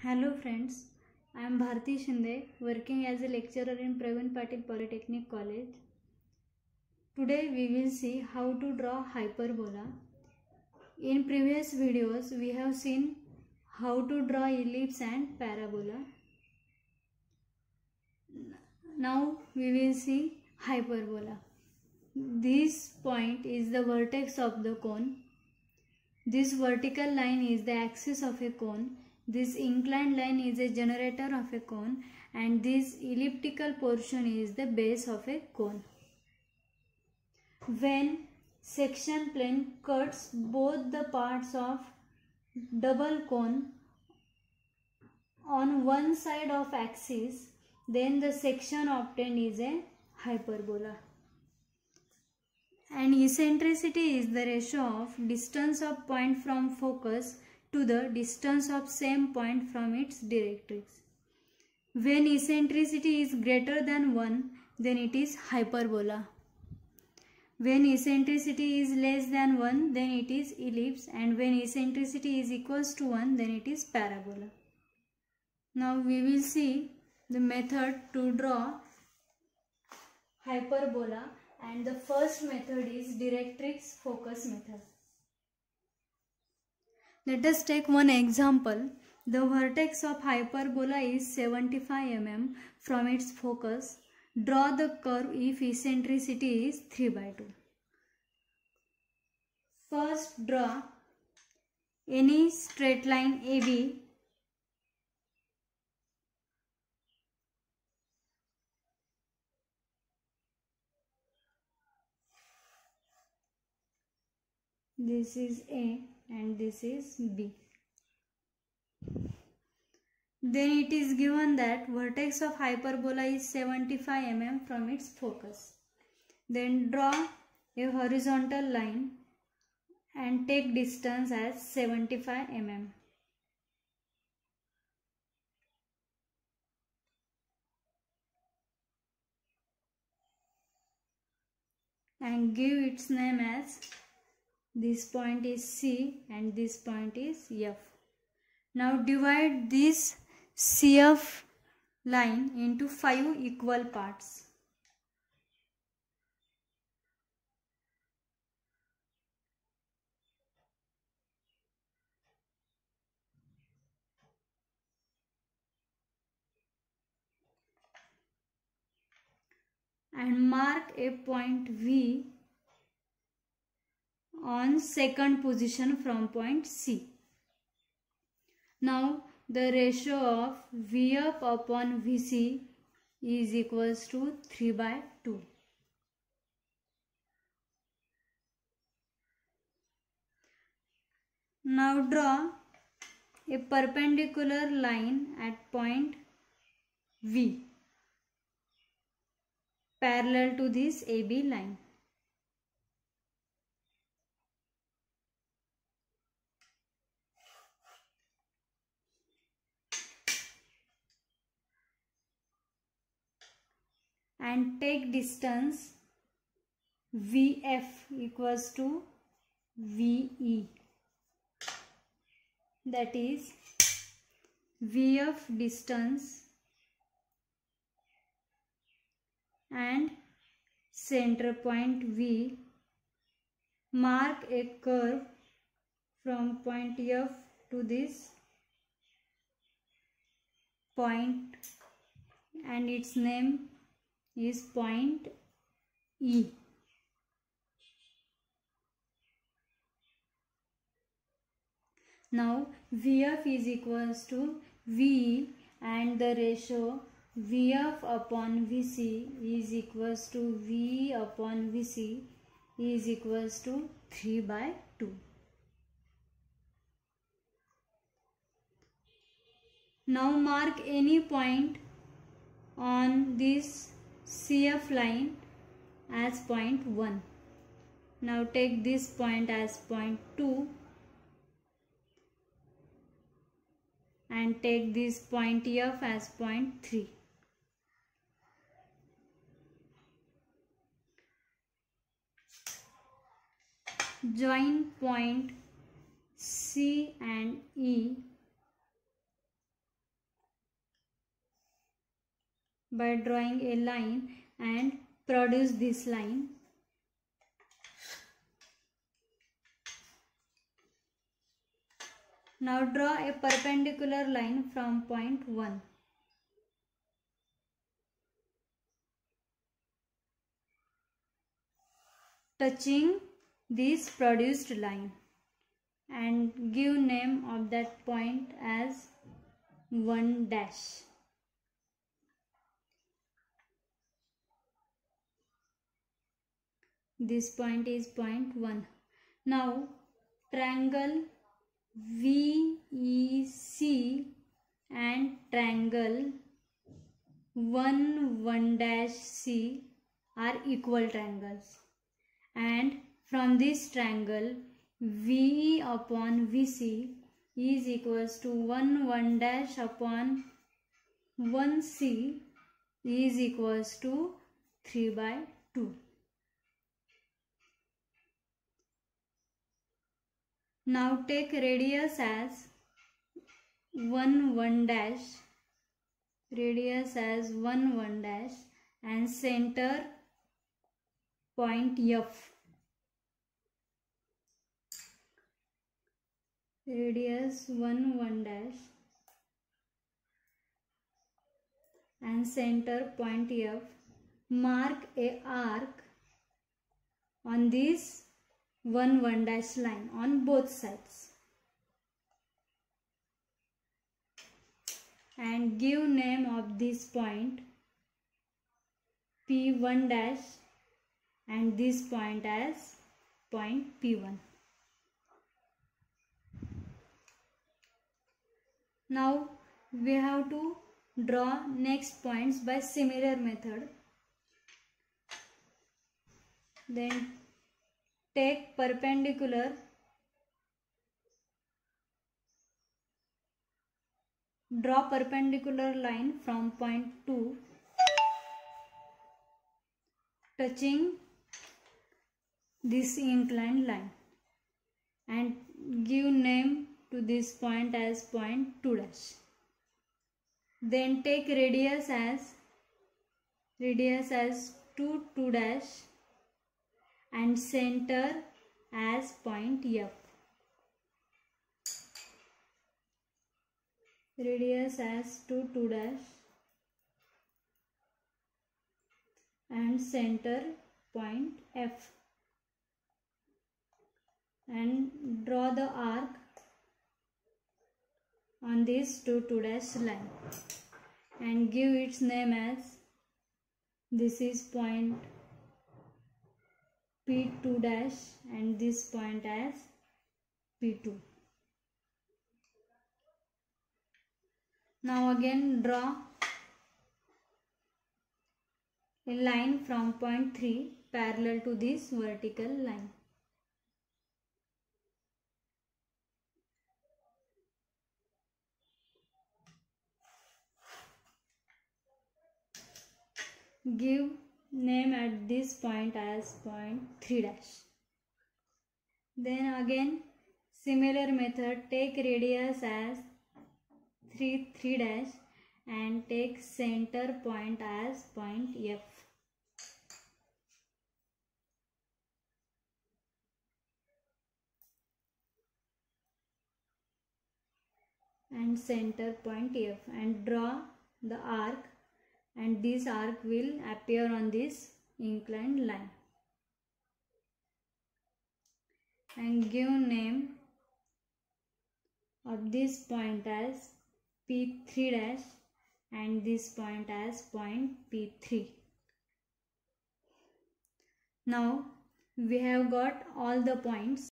Hello friends, I am Bharti Shinde, working as a lecturer in Praveen Patil Polytechnic College. Today we will see how to draw hyperbola. In previous videos we have seen how to draw ellipse and parabola. Now we will see hyperbola. This point is the vertex of the cone. This vertical line is the axis of a cone. This inclined line is a generator of a cone, and this elliptical portion is the base of a cone. When section plane cuts both the parts of double cone on one side of axis, then the section obtained is a hyperbola. And eccentricity is the ratio of distance of point from focus to the distance of same point from its directrix. When eccentricity is greater than 1, then it is hyperbola. When eccentricity is less than 1, then it is ellipse, and when eccentricity is equals to 1, then it is parabola. Now we will see the method to draw hyperbola, and the first method is directrix focus method. Let us take one example. The vertex of hyperbola is 75 mm from its focus. Draw the curve if eccentricity is 3/2. First draw any straight line AB . This is A and this is B. Then it is given that vertex of hyperbola is 75 mm from its focus. Then draw a horizontal line and take distance as 75 mm. And give its name as this point is C and this point is F. Now divide this CF line into 5 equal parts. And mark a point V on second position from point C. Now the ratio of VF upon VC is equals to 3/2. Now draw a perpendicular line at point V parallel to this AB line. And take distance VF equals to VE. That is VF distance and center point V. Mark a curve from point F to this point, and its name is point E. Now VF is equals to VE, and the ratio VF upon VC is equals to VE upon VC is equals to 3/2. Now mark any point on this CF line as point 1. Now take this point as point 2 and take this point F as point 3. Join point C and E by drawing a line and produce this line. Now draw a perpendicular line from point 1. Touching this produced line, and give name of that point as 1 dash. This point is point 1. Now triangle VEC and triangle 1 dash C are equal triangles, and from this triangle VE upon VC is equals to 1 dash upon 1C is equals to 3/2. Now take radius as 1 dash, and center point F. Radius 1 dash and center point F. Mark a arc on this 1 dash line on both sides, and give name of this point P1 dash and this point as point P1. Now we have to draw next points by similar method. Then take perpendicular, draw perpendicular line from point 2 touching this inclined line, and give name to this point as point 2 dash. Then take radius as 2 dash and center as point F. Radius as 2 dash and center point F, and draw the arc on this 2 dash line and give its name as, this is point P2 dash and this point as P2. Now again draw a line from point 3 parallel to this vertical line. Give name at this point as point 3 dash. Then again similar method, take radius as 3 dash and take center point as point F. And center point F, and draw the arc, and this arc will appear on this inclined line, and give name of this point as P3 dash and this point as point P3. Now we have got all the points.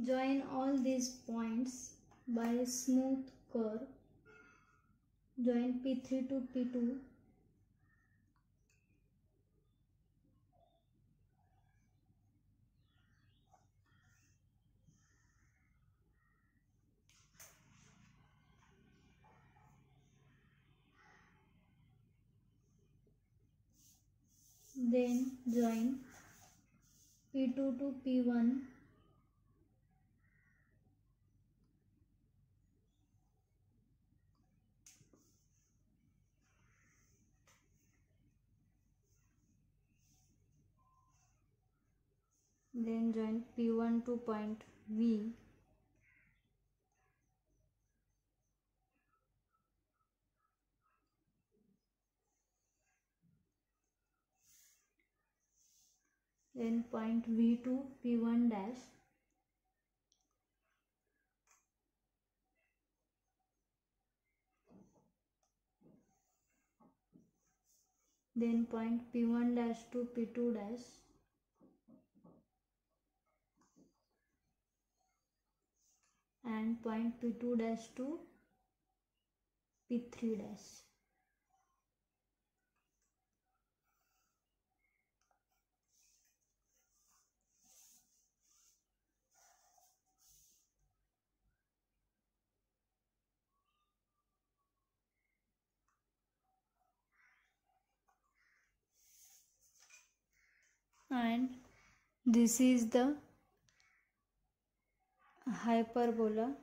Join all these points by a smooth curve. Join P3 to P2. Then join P2 to P1. then join P1 to point V, then point V to P1 dash, then point P1 dash to P2 dash, and point P2 dash to P3 dash. And this is the hyperbola